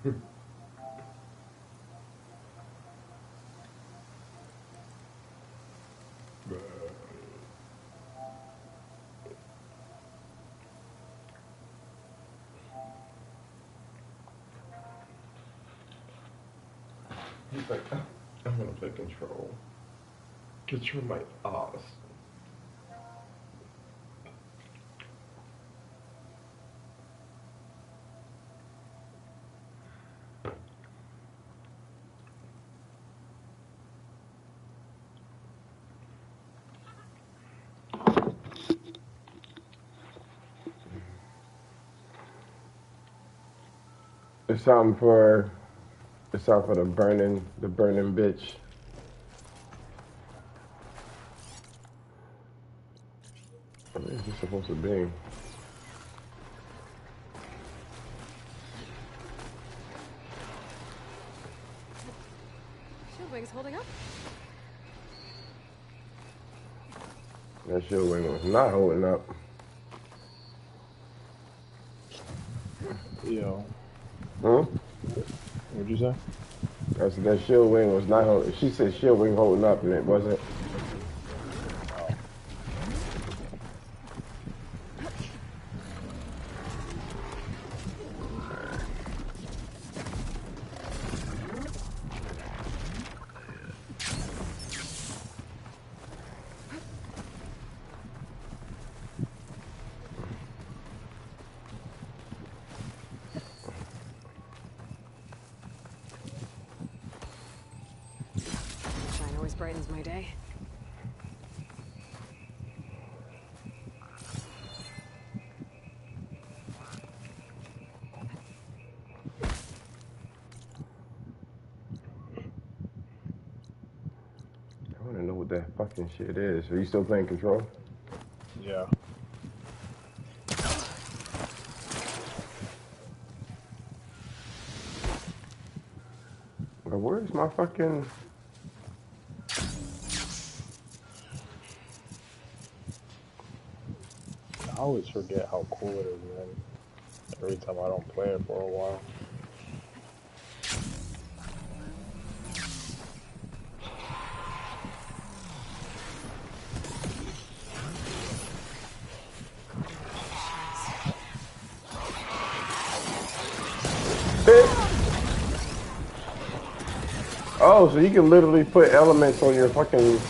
He's like, oh, I'm gonna play control. Control my ass. It's time for the burning bitch. What is this supposed to be? Shield wing's holding up. That shield wing was not holding up. Yo. Huh? What'd you say? I said that shield wing was not holding. She said shield wing holding up, and it wasn't. Shine always brightens my day. I want to know what that fucking shit is. Are you still playing control? Yeah. Well, where's my fucking... I always forget how cool it is, man. Every time I don't play it for a while. Oh, so you can literally put elements on your fucking... You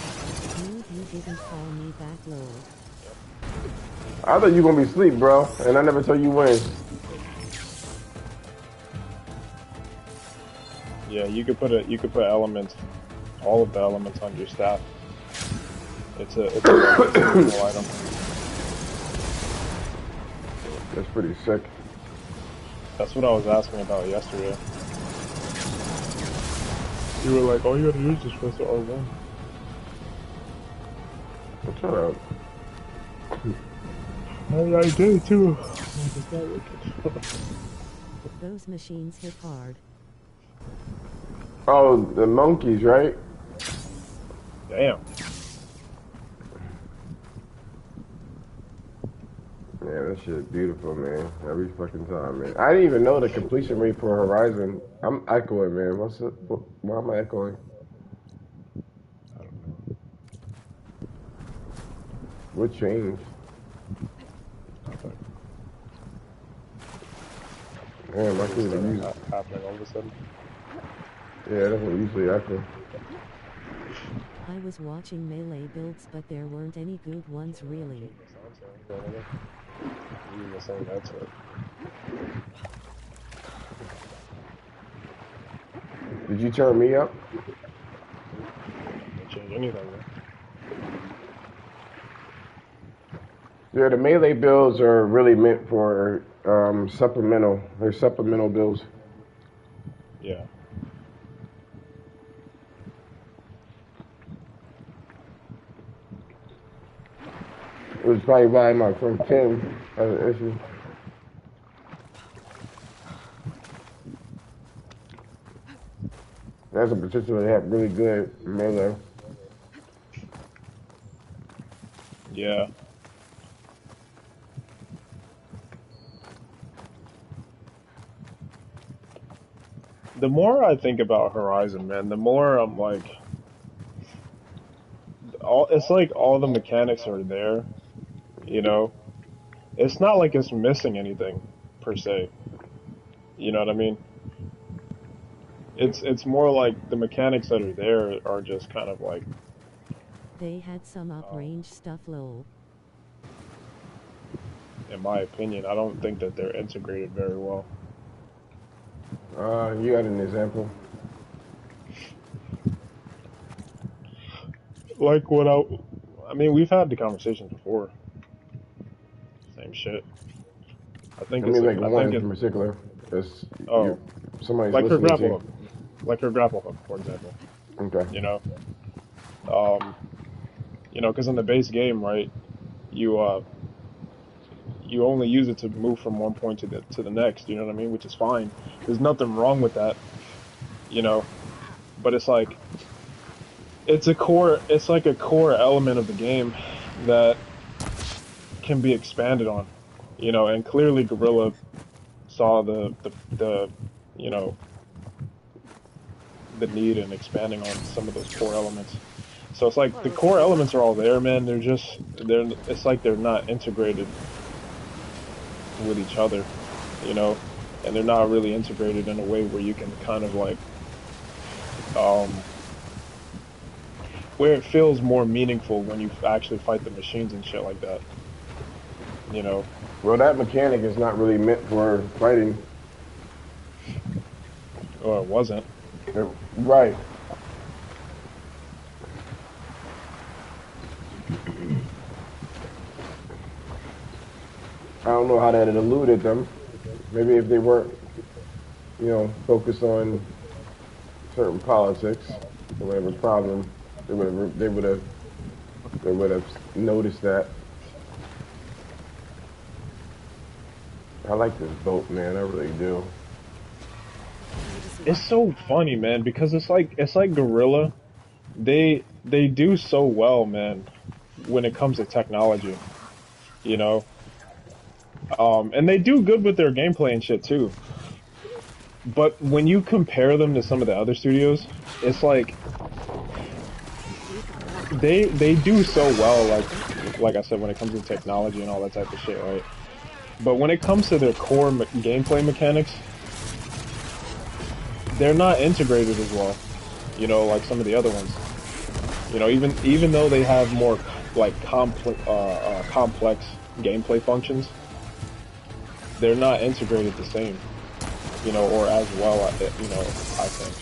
didn't call me back, Lord. I thought you were gonna be asleep, bro, and I never told you when. Yeah, you could put elements, all of the elements on your staff. It's a cool item. That's pretty sick. That's what I was asking about yesterday. You were like, all you gotta do is just press the R1. Shut up. I did too. Those machines hit hard. Oh, the monkeys, right? Damn. Yeah, that shit beautiful, man. Every fucking time, man. I didn't even know the completion rate for Horizon. I'm echoing, man. Why am I echoing? I don't know. What changed? Nothing. Damn, I couldn't Started use it. happening all of a sudden. Yeah, that's what usually happens. I was watching melee builds, but there weren't any good ones really. Using the same headset. Did you turn me up? Didn't change anything, man. Yeah, the melee builds are really meant for supplemental. They're supplemental builds. Yeah. It was probably why my friend Tim had an issue. That's a potential to have really good melee. Yeah. The more I think about Horizon, man, the more I'm like, it's like all the mechanics are there, you know? It's not like it's missing anything, per se. You know what I mean? It's more like the mechanics that are there are just kind of like, They had some uprange stuff lol. in my opinion, I don't think that they're integrated very well. You got an example? Like I mean, we've had the conversations before. Same shit. I think Let me it's, make I one think in it, particular. It's oh, somebody's like her listening to grapple you. hook, like her grapple hook, for example. Okay. You know, um, because in the base game, right, you you only use it to move from one point to the next. You know what I mean? Which is fine. There's nothing wrong with that. You know, but it's like it's like a core element of the game that can be expanded on. You know, and clearly Gorilla saw the you know the need in expanding on some of those core elements. So it's like Well, the it looks like core we elements worked. are all there, man. It's like they're not integrated with each other, you know, and they're not really integrated in a way where you can kind of like, um, where it feels more meaningful when you actually fight the machines and shit like that, you know. Well, that mechanic is not really meant for fighting. Or it wasn't. Right. I don't know how that had eluded them. Maybe if they weren't, focused on certain politics or whatever problem, they would have noticed that. I like this boat, man. I really do. It's so funny, man, because it's like Gorilla. They do so well, man, when it comes to technology, you know. And they do good with their gameplay and shit too. But when you compare them to some of the other studios, it's like they do so well, like I said, when it comes to technology and all that type of shit, right? But when it comes to their core gameplay mechanics, they're not integrated as well, you know, like some of the other ones. You know, even though they have more like complex gameplay functions, they're not integrated the same, you know, or as well, you know, I think.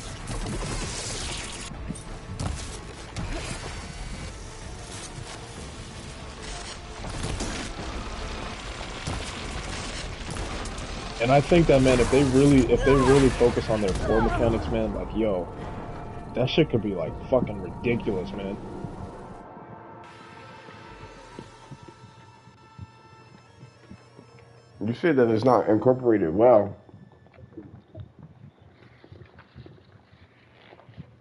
And I think that, man, if they really focus on their core mechanics, man, like, yo, that shit could be like fucking ridiculous, man. You said that it's not incorporated well.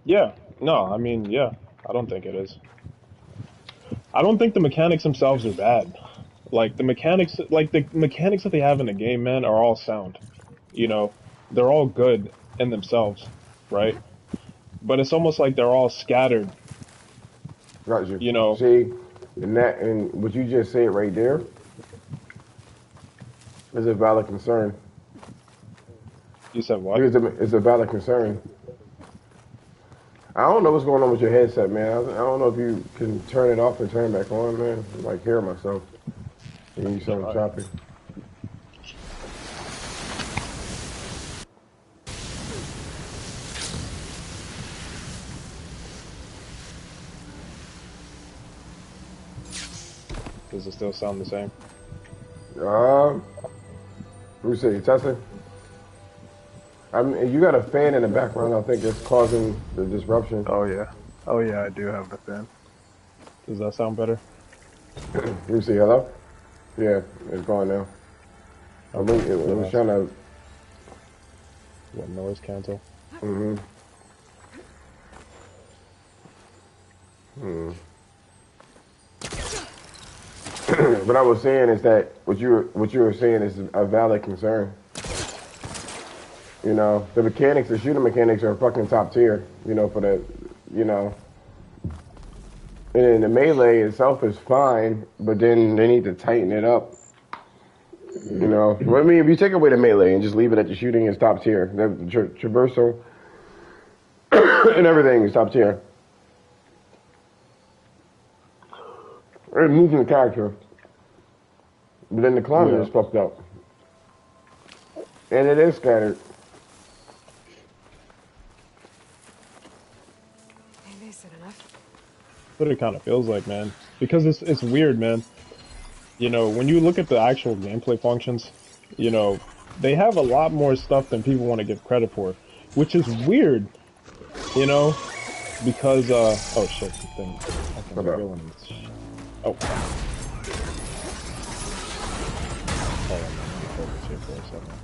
Yeah, no, I mean, yeah, I don't think it is. I don't think the mechanics themselves are bad. Like the mechanics that they have in the game, man, are all sound. You know, they're all good in themselves, right? But it's almost like they're all scattered. Got you. You know, See, and what you just said right there is a valid concern. you said what? It's a valid concern. I don't know what's going on with your headset, man. I don't know if you can turn it off and turn it back on, man. I'm like hear myself. And you sound choppy. Does it still sound the same? Let me see. You testing? I mean, you got a fan in the background. I think it's causing the disruption. Oh yeah, I do have the fan. Does that sound better? Let me see. Hello? Yeah, it's gone now. I think it was trying to. What, noise cancel? Mm-hmm. What I was saying is that what you were saying is a valid concern. You know, the mechanics, the shooting mechanics are fucking top tier. You know, for the, you know, and the melee itself is fine, but then they need to tighten it up. You know, I mean, if you take away the melee and just leave it at the shooting is top tier, the traversal and everything is top tier. And moving the character, but then the climate is fucked up, and it is scattered. Maybe I said enough. That's what it kind of feels like, man. Because it's weird, man. You know, when you look at the actual gameplay functions, you know, they have a lot more stuff than people want to give credit for, which is weird, you know, because, oh shit, the thing, I can feel in this. Oh. Hold on, let me focus here for a second.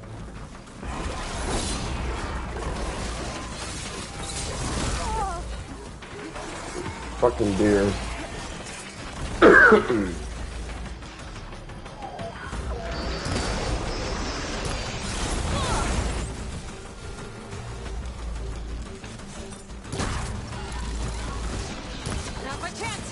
Fucking deer. Not my chance.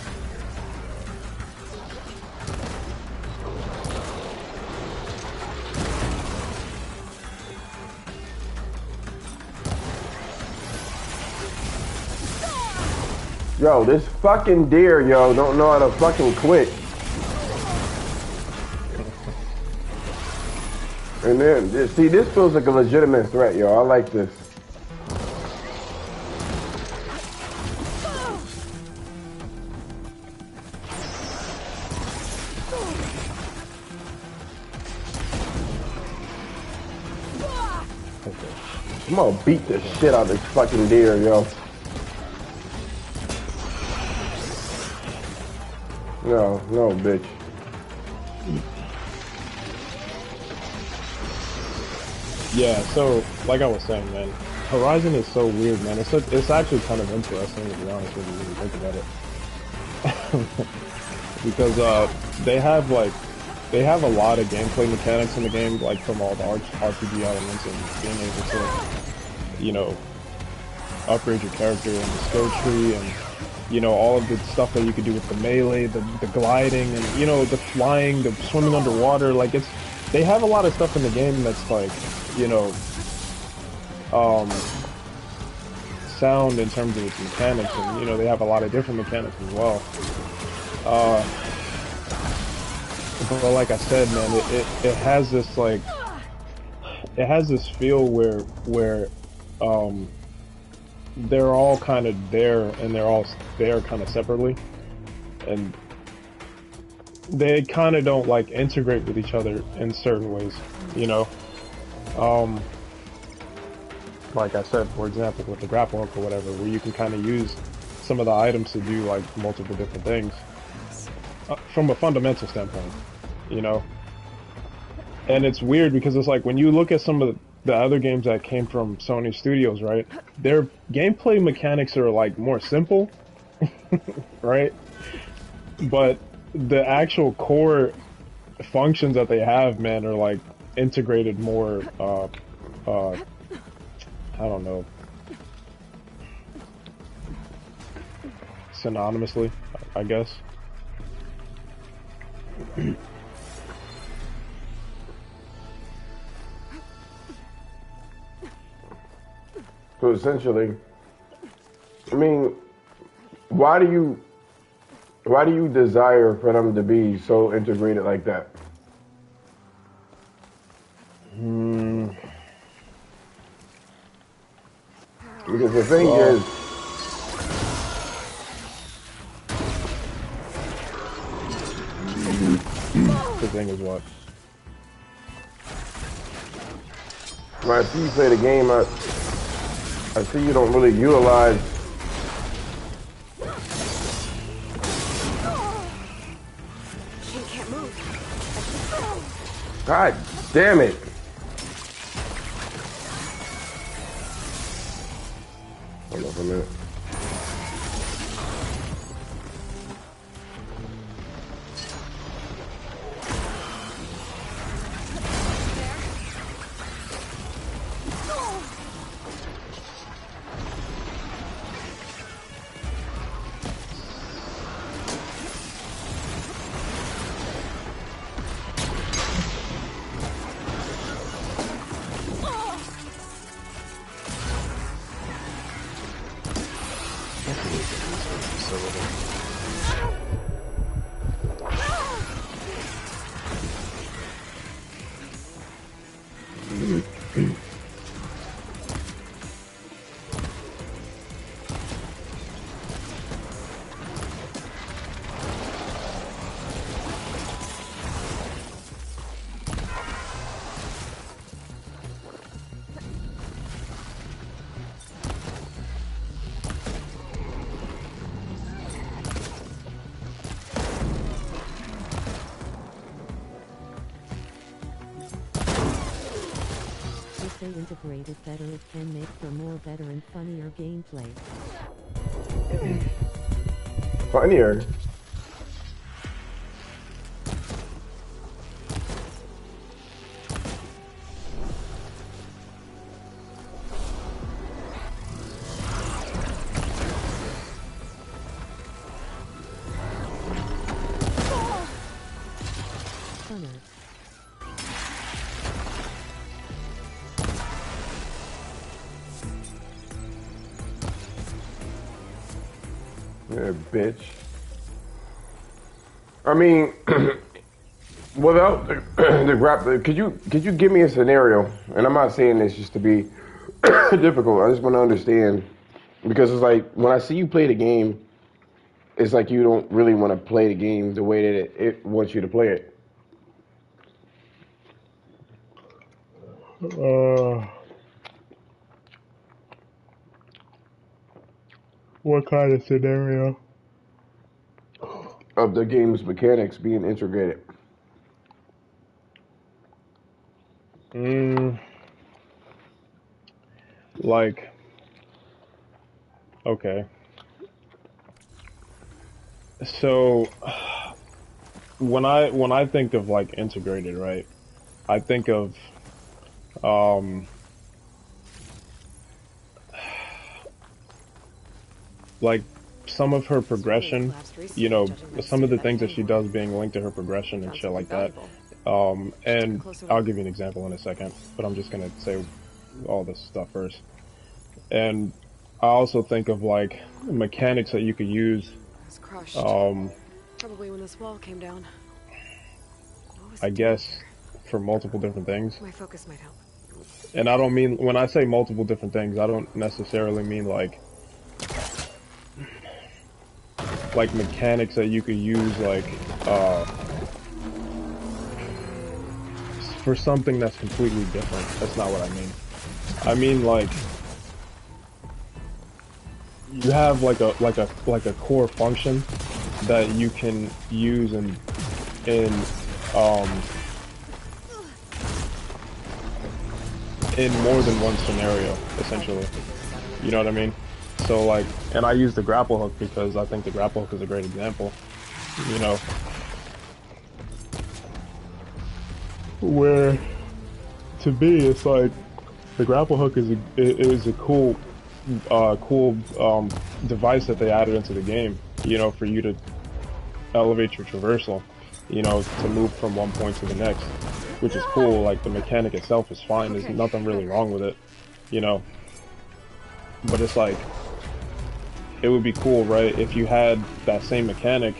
Yo, this fucking deer, yo, don't know how to fucking quit. And then, see, this feels like a legitimate threat, yo. I like this. I'm gonna beat the shit out of this fucking deer, yo. No, bitch. Yeah, so, like I was saying, man, Horizon is so weird, man. It's actually kind of interesting, to be honest with you, when you think about it. Because, they have a lot of gameplay mechanics in the game, like from all the RPG elements and being able to, you know, upgrade your character and the skill tree and, you know, all of the stuff that you could do with the melee, the gliding, and, you know, the flying, the swimming underwater. Like, they have a lot of stuff in the game that's, like, you know, sound in terms of its mechanics, and, you know, they have a lot of different mechanics as well. But like I said, man, it has this, like, it has this feel where they're all kind of there, and they're all there kind of separately, and they kind of don't, like, integrate with each other in certain ways, you know. Like I said, for example, with the grapple hook or whatever, where you can kind of use some of the items to do, like, multiple different things from a fundamental standpoint, you know. And it's weird because it's like when you look at some of the other games that came from Sony Studios, right? Their gameplay mechanics are, like, more simple, right? But the actual core functions that they have, man, are, like, integrated more, I don't know, synonymously, I guess. So essentially, I mean, why do you desire for them to be so integrated like that? Because the thing is, the thing is what? when I see you play the game, I see you don't really utilize She can't move. God damn it. Hold on for a minute. say integrated better, it can make for more better and funnier gameplay. Funnier. Funner. Yeah, bitch. I mean, without the rap, could you give me a scenario? And I'm not saying this just to be difficult. I just want to understand because it's like when I see you play the game, it's like you don't really want to play the game the way that it wants you to play it. What kind of scenario? Of the game's mechanics being integrated. Like, okay. So when I think of like integrated, right? I think of like some of her progression, you know, some of the things that she does being linked to her progression and shit like that. And I'll give you an example in a second, but I'm just gonna say all this stuff first. And I also think of like mechanics that you could use. It's crushed. Probably when this wall came down. I guess for multiple different things. My focus might help. And I don't mean, when I say multiple different things, I don't necessarily mean like mechanics that you could use like for something that's completely different. That's not what I mean. I mean like you have like a core function that you can use in more than one scenario, essentially. You know what I mean? So like, and I use the grapple hook because I think the grapple hook is a great example. You know, where to me it's like the grapple hook is a cool device that they added into the game. You know, for you to elevate your traversal. You know, to move from one point to the next, which is cool. Like the mechanic itself is fine. There's nothing really wrong with it. You know, but it's like, it would be cool, right, if you had that same mechanic,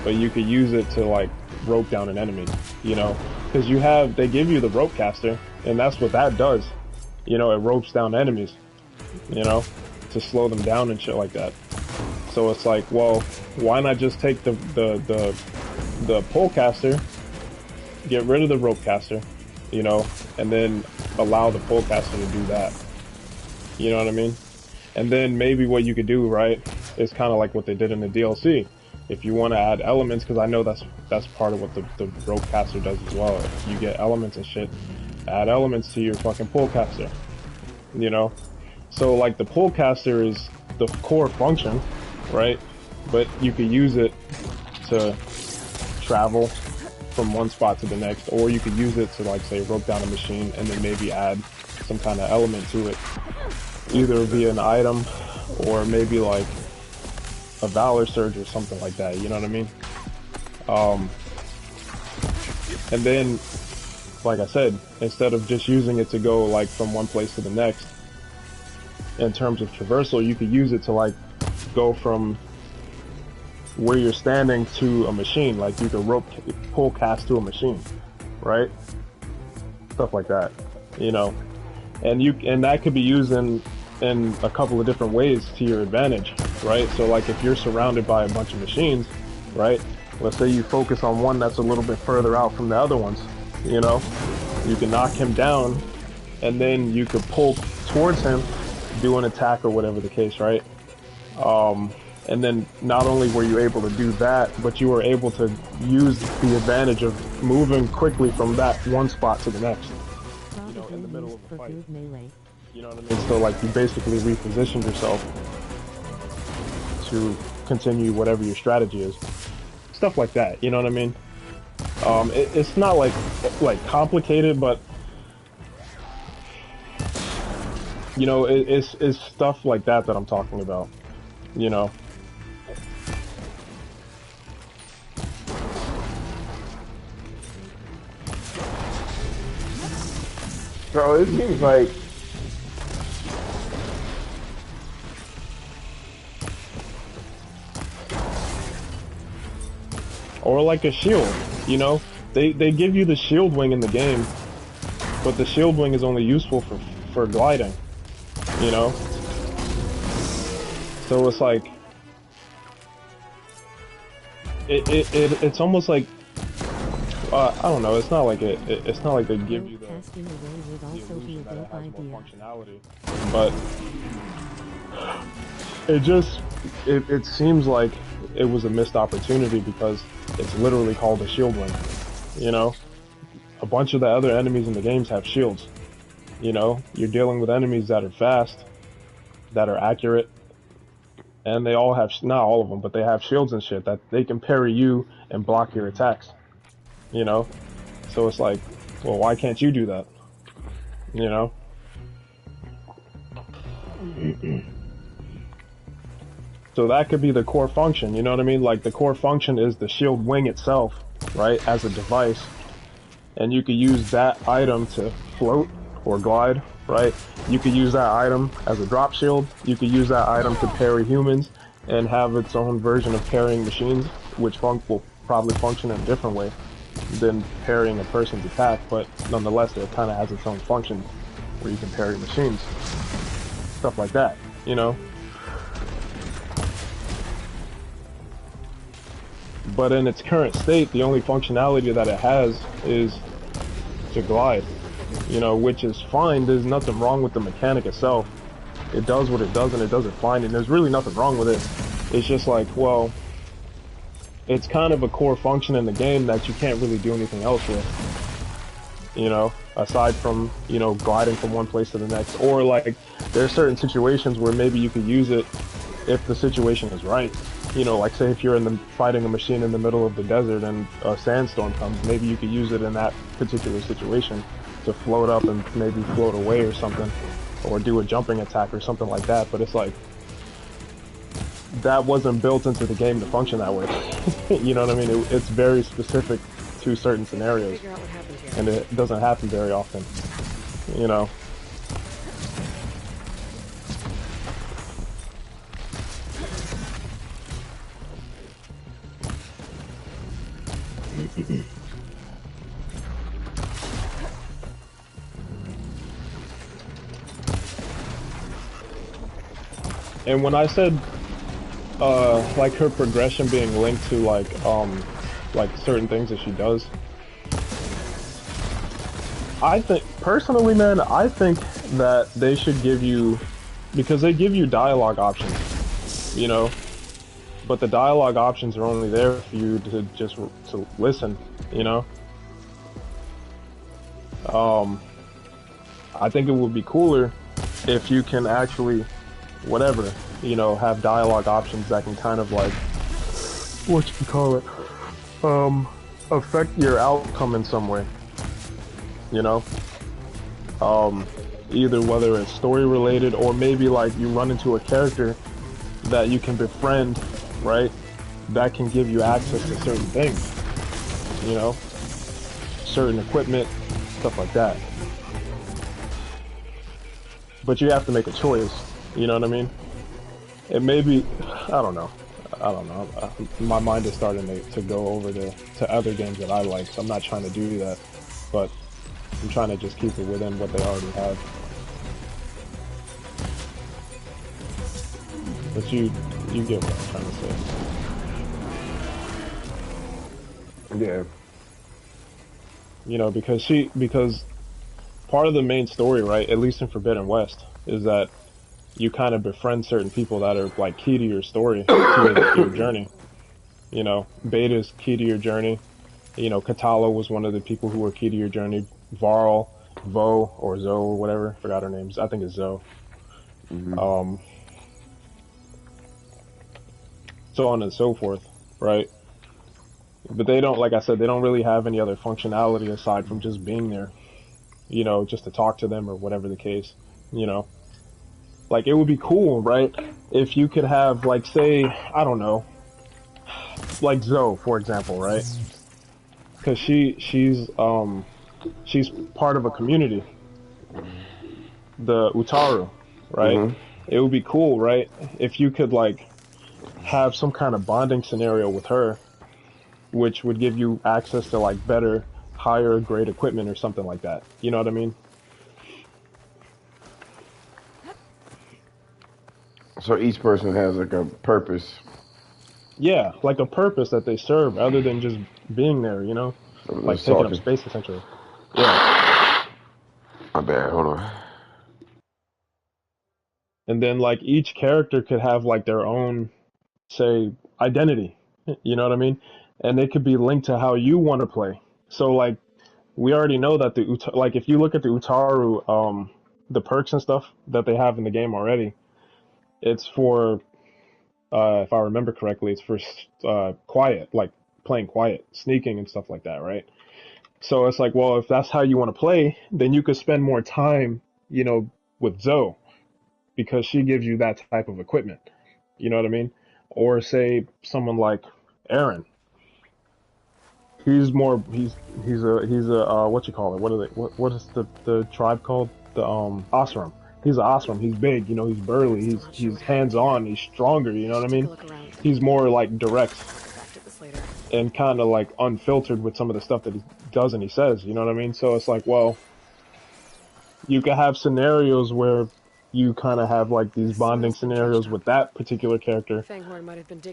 but you could use it to like rope down an enemy, you know, because they give you the rope caster, and that's what that does, you know, it ropes down enemies, you know, to slow them down and shit like that. So it's like, well, why not just take the pole caster, get rid of the rope caster, you know, and then allow the pole caster to do that. You know what I mean? And then maybe what you could do, right, is kind of like what they did in the DLC. If you want to add elements, because I know that's part of what the rope caster does as well. If you get elements and shit, add elements to your fucking pole caster. You know? So like the pole caster is the core function, right? But you could use it to travel from one spot to the next, or you could use it to like say rope down a machine and then maybe add some kind of element to it, either via an item or maybe like a Valor Surge or something like that, you know what I mean? And then, like I said, instead of just using it to go like from one place to the next, in terms of traversal, you could use it to like go from where you're standing to a machine, like you could pull cast to a machine, right? Stuff like that, you know? And that could be used in a couple of different ways to your advantage, right? So like if you're surrounded by a bunch of machines, right? Let's say you focus on one that's a little bit further out from the other ones, you know? You can knock him down and then you could pull towards him, do an attack or whatever the case, right? And then not only were you able to do that, but you were able to use the advantage of moving quickly from that one spot to the next. probably in the middle used of a for fight. good melee. You know what I mean? So like you basically repositioned yourself to continue whatever your strategy is. Stuff like that, you know what I mean? It's not like complicated, but it's stuff like that I'm talking about. You know, So it seems like or like a shield. You know, they give you the shield wing in the game, but the shield wing is only useful for gliding. You know, so it's like it's almost like I don't know. It's not like it's not like they give Though you the casting away would also be a illusion that it dope has more idea. functionality, but it just it seems like it was a missed opportunity because it's literally called a shield wing. You know, a bunch of the other enemies in the games have shields. You know, you're dealing with enemies that are fast, that are accurate, and they all have, not all of them, but they have shields and shit that they can parry you and block your attacks. You know, so it's like, well, why can't you do that? You know. So that could be the core function, you know what I mean? Like the core function is the shield wing itself, right, as a device. And you could use that item to float or glide, right? You could use that item as a drop shield. You could use that item to parry humans and have its own version of parrying machines, which will probably function in a different way than parrying a person's attack, but nonetheless it kind of has its own function where you can parry machines. Stuff like that, you know? But in its current state, the only functionality that it has is to glide, you know, which is fine. There's nothing wrong with the mechanic itself. It does what it does and it does it fine, and there's really nothing wrong with it. It's just like, well, it's kind of a core function in the game that you can't really do anything else with, you know, aside from, you know, gliding from one place to the next. Or like, there are certain situations where maybe you could use it if the situation is right. You know, like say if you're fighting a machine in the middle of the desert and a sandstorm comes, maybe you could use it in that particular situation to float up and maybe float away or something, or do a jumping attack or something like that. But it's like, that wasn't built into the game to function that way. You know what I mean? It's very specific to certain scenarios, Figure out what happened here. and it doesn't happen very often, you know? And when I said, like her progression being linked to like certain things that she does, I think, personally, man, I think that they should give you, because they give you dialogue options, you know, but the dialogue options are only there for you to just to listen, you know. I think it would be cooler if you can actually, whatever, you know, have dialogue options that can kind of like, what you call it, affect your outcome in some way, you know. Either whether it's story related or maybe like you run into a character that you can befriend, right? That can give you access to certain things, you know, certain equipment, stuff like that. But you have to make a choice, you know what I mean? It may be, I don't know. My mind is starting to go over to other games that I like, so I'm not trying to do that. But I'm trying to just keep it within what they already have. But you get what I'm trying to say. yeah. You know, because part of the main story, right, at least in Forbidden West, is that you kind of befriend certain people that are like key to your story, to your journey. You know, Beta's key to your journey. You know, Katala was one of the people who were key to your journey. Varl Vo or Zoe or whatever. Forgot her names. I think it's Zoe. Mm-hmm. So on and so forth, right? But they don't, like I said, they don't really have any other functionality aside from just being there, you know, just to talk to them or whatever the case, you know. Like, it would be cool, right? If you could have, like, say, I don't know, like Zoe, for example, right? Because she's part of a community, the Utaru, right? Mm-hmm. It would be cool, right? If you could, like, have some kind of bonding scenario with her, which would give you access to, like, better, higher grade equipment or something like that. You know what I mean? So each person has like a purpose. Yeah, like a purpose that they serve other than just being there, you know? Like Let's taking up talking. space, essentially. Yeah. My bad. Hold on. And then, like, each character could have, like, their own, say, identity. You know what I mean? And they could be linked to how you want to play. So, like, we already know that like, if you look at the Utaru, the perks and stuff that they have in the game already, it's for, if I remember correctly, it's for quiet, like playing quiet, sneaking and stuff like that, right? So it's like, well, if that's how you want to play, then you could spend more time, you know, with Zoe because she gives you that type of equipment. You know what I mean? Or say someone like Aaron. He's more he's a what you call it? What is the tribe called? The Osram. He's an Osram. He's big, you know, he's burly, he's hands on, he's stronger, you know what I mean? He's more like direct and kind of like unfiltered with some of the stuff that he does and he says, you know what I mean? So it's like, well, you could have scenarios where you kind of have like these bonding scenarios with that particular character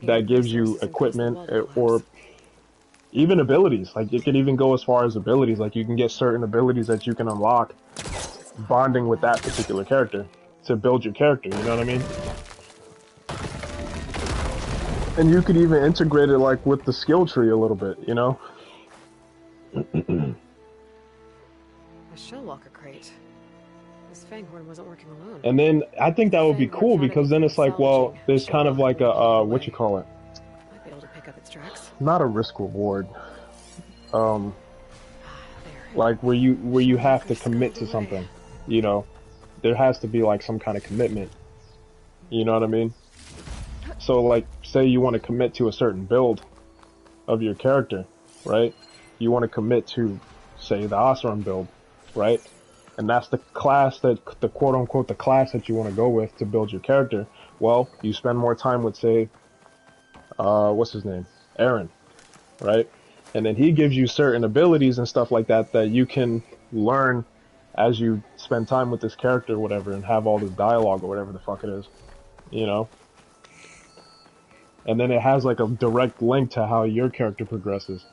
that gives you equipment or even abilities. Like, it could even go as far as abilities. Like, you can get certain abilities that you can unlock bonding with that particular character to build your character, you know what I mean? And you could even integrate it, like, with the skill tree a little bit, you know? A shell walker crate. This Fanghorn wasn't working alone. And then I think that would be cool because then it's like, well, there's kind of like a, what you call it? Might be able to pick up its tracks. Not a risk reward. Like where you have to commit to something, you know? There has to be like some kind of commitment. You know what I mean? So like, say you want to commit to a certain build of your character, right? You want to commit to, say, the Osram build, right? And that's the class that, the quote-unquote, the class that you want to go with to build your character. Well, you spend more time with, say, what's his name? Aaron, right? And then he gives you certain abilities and stuff like that that you can learn as you spend time with this character or whatever and have all this dialogue or whatever the fuck it is, you know? And then it has like a direct link to how your character progresses.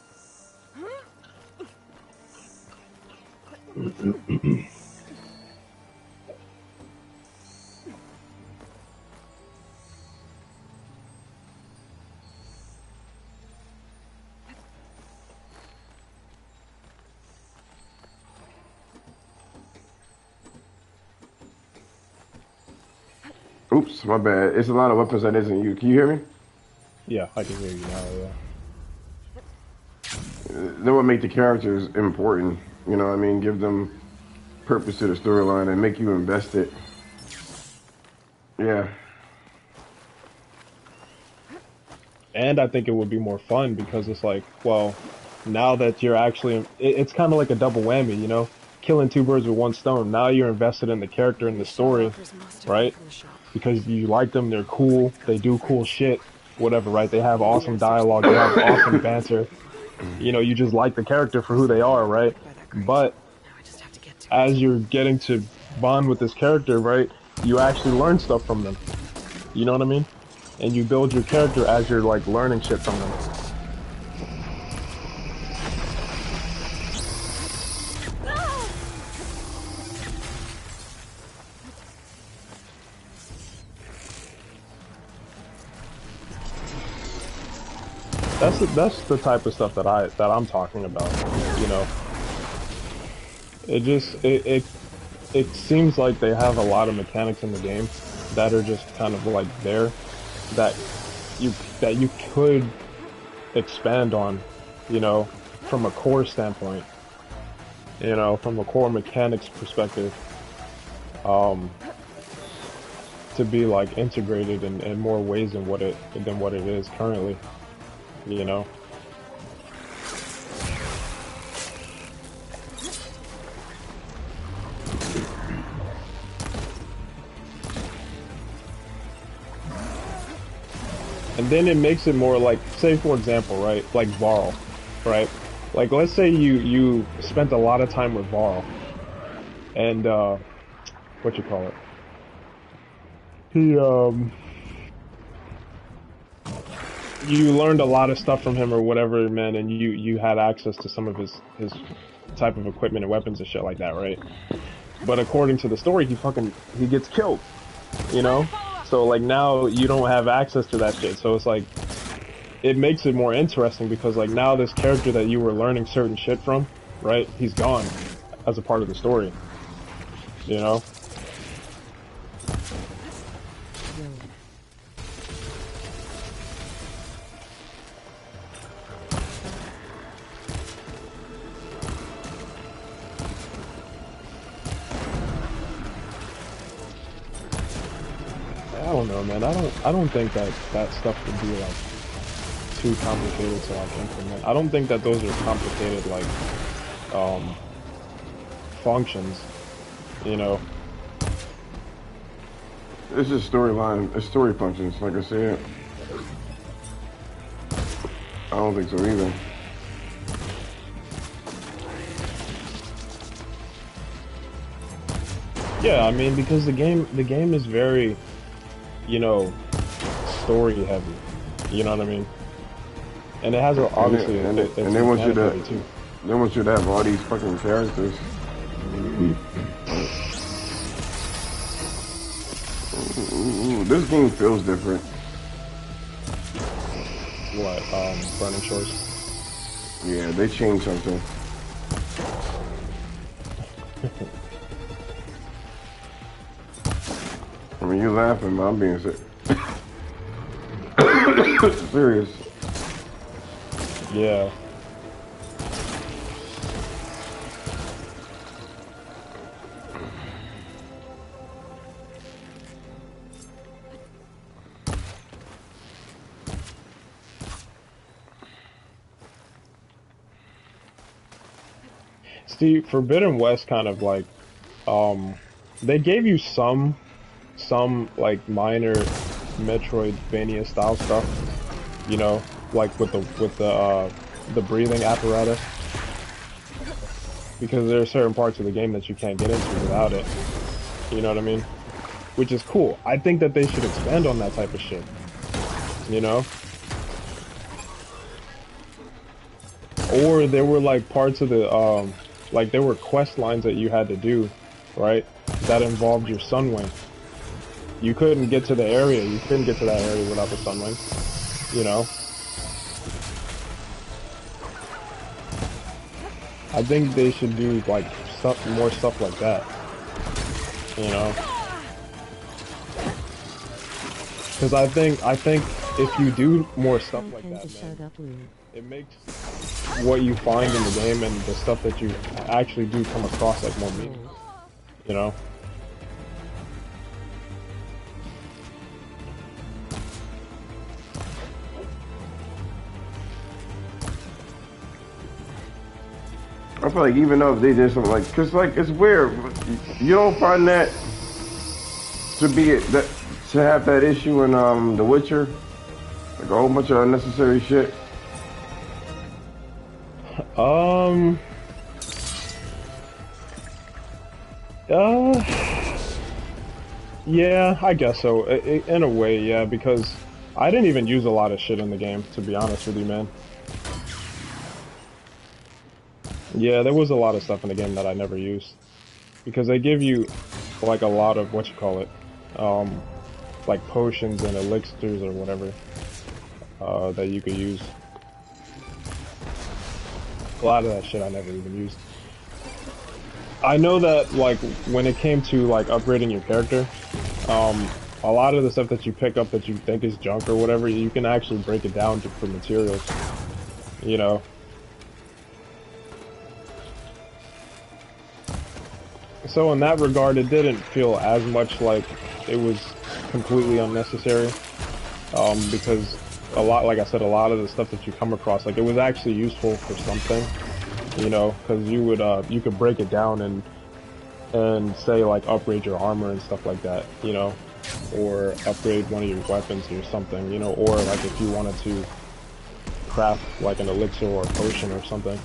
Oops, my bad. It's a lot of weapons that isn't you. Can you hear me? Yeah, I can hear you now, yeah. That would make the characters important. You know what I mean? Give them purpose to the storyline and make you invested. Yeah. And I think it would be more fun because it's like, well, now that you're actually, it's kind of like a double whammy, you know? Killing two birds with one stone. Now you're invested in the character and the story, right? Because you like them, they're cool, they do cool shit, whatever, right? They have awesome dialogue, they have awesome banter. You know, you just like the character for who they are, right? But as you're getting to bond with this character, right, you actually learn stuff from them. You know what I mean? And you build your character as you're, like, learning shit from them. That's the type of stuff that I'm talking about, you know. It seems like they have a lot of mechanics in the game that are just kind of like there that you could expand on, you know, from a core standpoint, you know, from a core mechanics perspective, um, to be like integrated in more ways than what it is currently, you know. And then it makes it more like, say for example, right, like Varl, right? Like let's say you spent a lot of time with Varl, and what you call it? He you learned a lot of stuff from him or whatever, man, and you had access to some of his type of equipment and weapons and shit like that, right? But according to the story, he gets killed, you know? So like now you don't have access to that shit. So it's like it makes it more interesting because like now this character that you were learning certain shit from, right? He's gone as a part of the story. You know? I don't know, man. I don't think that stuff would be like too complicated to like implement. I don't think that those are complicated like functions, you know. It's just storyline, it's story functions, like I said. I don't think so either. Yeah, I mean because the game is very, you know, story heavy. You know what I mean? And it has obviously and they want you to too. They want you to have all these fucking characters. Ooh, this game feels different. What, Burning Shores? Yeah, they changed something. I mean, you're laughing, but I'm being serious. Yeah. See, Forbidden West kind of like, they gave you some like minor Metroidvania style stuff, you know, like with the breathing apparatus, because there are certain parts of the game that you can't get into without it. You know what I mean? Which is cool. I think that they should expand on that type of shit. You know? Or there were like parts of the like there were quest lines that you had to do, right? That involved your Sunwing. You couldn't get to the area. You couldn't get to that area without the Sunwing. You know? I think they should do like more stuff like that. You know? Because I think if you do more stuff like that, man, it makes what you find in the game and the stuff that you actually do come across like more meaningful. You know? I feel like even though if they did something like, cause like it's weird, you don't find that to be that to have that issue in The Witcher, like a whole bunch of unnecessary shit. Yeah, I guess so. In a way, yeah, because I didn't even use a lot of shit in the game, to be honest with you, man. Yeah, there was a lot of stuff in the game that I never used. Because they give you, like, a lot of, what you call it, like potions and elixirs or whatever, that you could use. A lot of that shit I never even used. I know that like when it came to like upgrading your character, a lot of the stuff that you pick up that you think is junk or whatever, you can actually break it down for materials. You know. So in that regard, it didn't feel as much like it was completely unnecessary, because a lot, like I said, a lot of the stuff that you come across, like it was actually useful for something, you know, because you could break it down and say like upgrade your armor and stuff like that, you know, or upgrade one of your weapons or something, you know, or like if you wanted to craft like an elixir or a potion or something.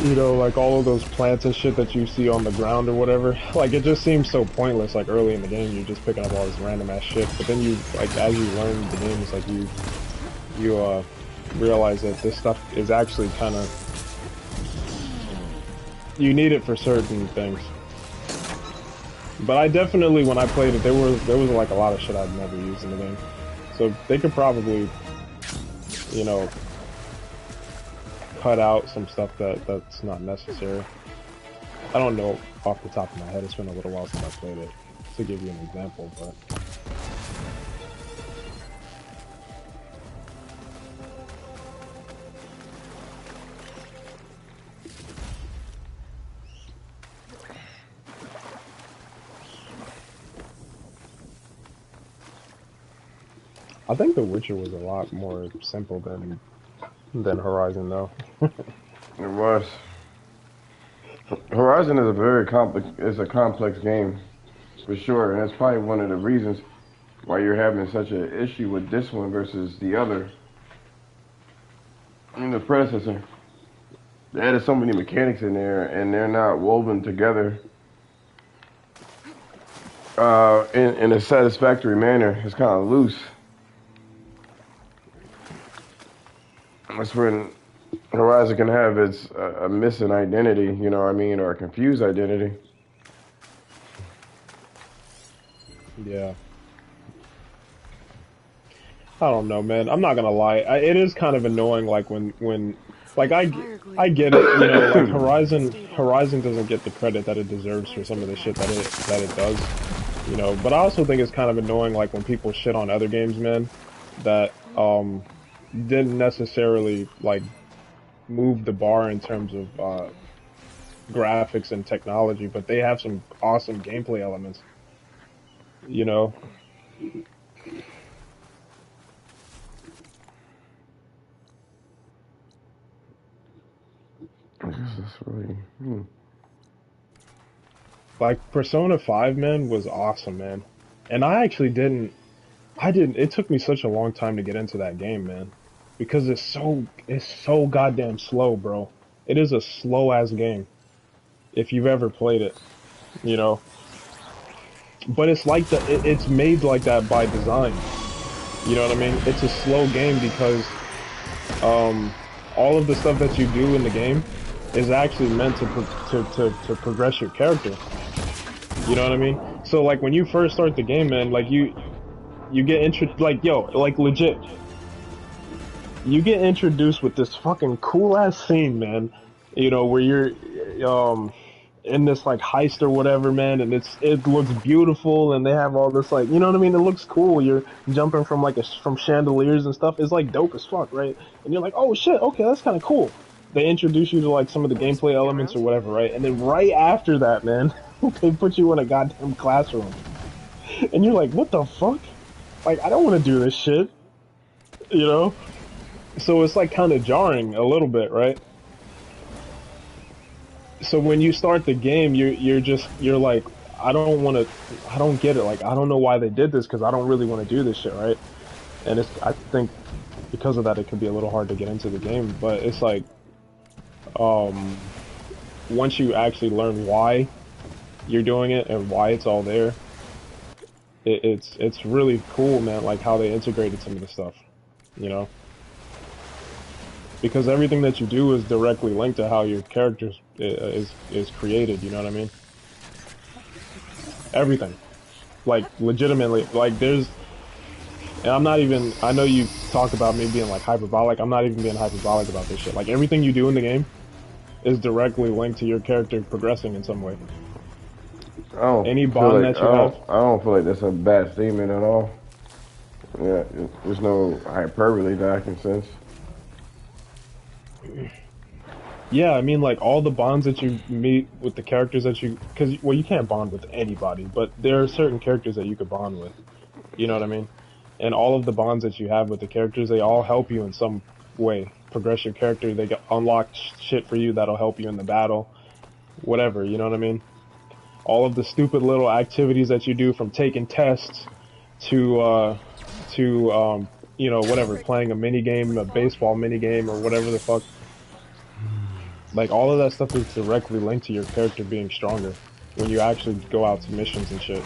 You know, like all of those plants and shit that you see on the ground or whatever. Like, it just seems so pointless, like, early in the game, you're just picking up all this random-ass shit. But then you, like, as you learn the game, it's like you realize that this stuff is actually kind of... You need it for certain things. But I definitely, when I played it, there was, like, a lot of shit I'd never used in the game. So they could probably, you know... cut out some stuff that's not necessary. I don't know off the top of my head. It's been a little while since I played it to give you an example, but I think The Witcher was a lot more simple than Horizon, though. It was. Horizon is a complex game, for sure, and that's probably one of the reasons why you're having such an issue with this one versus the other. I mean, the predecessor. They added so many mechanics in there, and they're not woven together in a satisfactory manner. It's kind of loose. That's when Horizon can have its a missing identity, you know what I mean, or a confused identity. Yeah. I don't know, man. I'm not gonna lie. It is kind of annoying, like when, like I get it, you know, like Horizon doesn't get the credit that it deserves for some of the shit that it does, you know. But I also think it's kind of annoying, like when people shit on other games, man, that didn't necessarily like move the bar in terms of graphics and technology, but they have some awesome gameplay elements, you know. I guess that's really. Like Persona 5, man, was awesome, man. And I actually it took me such a long time to get into that game, man. Because it's so goddamn slow, bro. It is a slow ass game. If you've ever played it, you know. But it's like it's made like that by design. You know what I mean? It's a slow game because all of the stuff that you do in the game is actually meant to progress your character. You know what I mean? So like when you first start the game, man, like you get like legit. You get introduced with this fucking cool ass scene, man. You know, where you're in this like heist or whatever, man, and it looks beautiful, and they have all this like, you know what I mean? It looks cool. You're jumping from from chandeliers and stuff. It's like dope as fuck, right? And you're like, oh shit, okay, that's kind of cool. They introduce you to like some of the gameplay elements or whatever, right? And then right after that, man, they put you in a goddamn classroom, and you're like, what the fuck? Like, I don't want to do this shit, you know? So it's like kind of jarring a little bit, right? So when you start the game, you're like, I don't get it. Like, I don't know why they did this, because I don't really want to do this shit, right? And I think because of that, it can be a little hard to get into the game. But it's like, once you actually learn why you're doing it and why it's all there, it's really cool, man. Like how they integrated some of the stuff, you know. Because everything that you do is directly linked to how your character is created, you know what I mean? Everything. Like, legitimately, like, and I'm not even, I know you talk about me being, like, hyperbolic, I'm not even being hyperbolic about this shit. Like, everything you do in the game is directly linked to your character progressing in some way. I don't Any feel bond like that you have. I don't feel like that's a bad statement at all. Yeah, there's no hyperbole that I can sense. Yeah, I mean, like all the bonds that you meet with the characters that you, because well, you can't bond with anybody, but there are certain characters that you could bond with. You know what I mean? And all of the bonds that you have with the characters, they all help you in some way. Progress your character, they unlock shit for you that'll help you in the battle, whatever. You know what I mean? All of the stupid little activities that you do, from taking tests to you know, whatever, playing a mini game, a baseball mini game, or whatever the fuck. Like all of that stuff is directly linked to your character being stronger when you actually go out to missions and shit.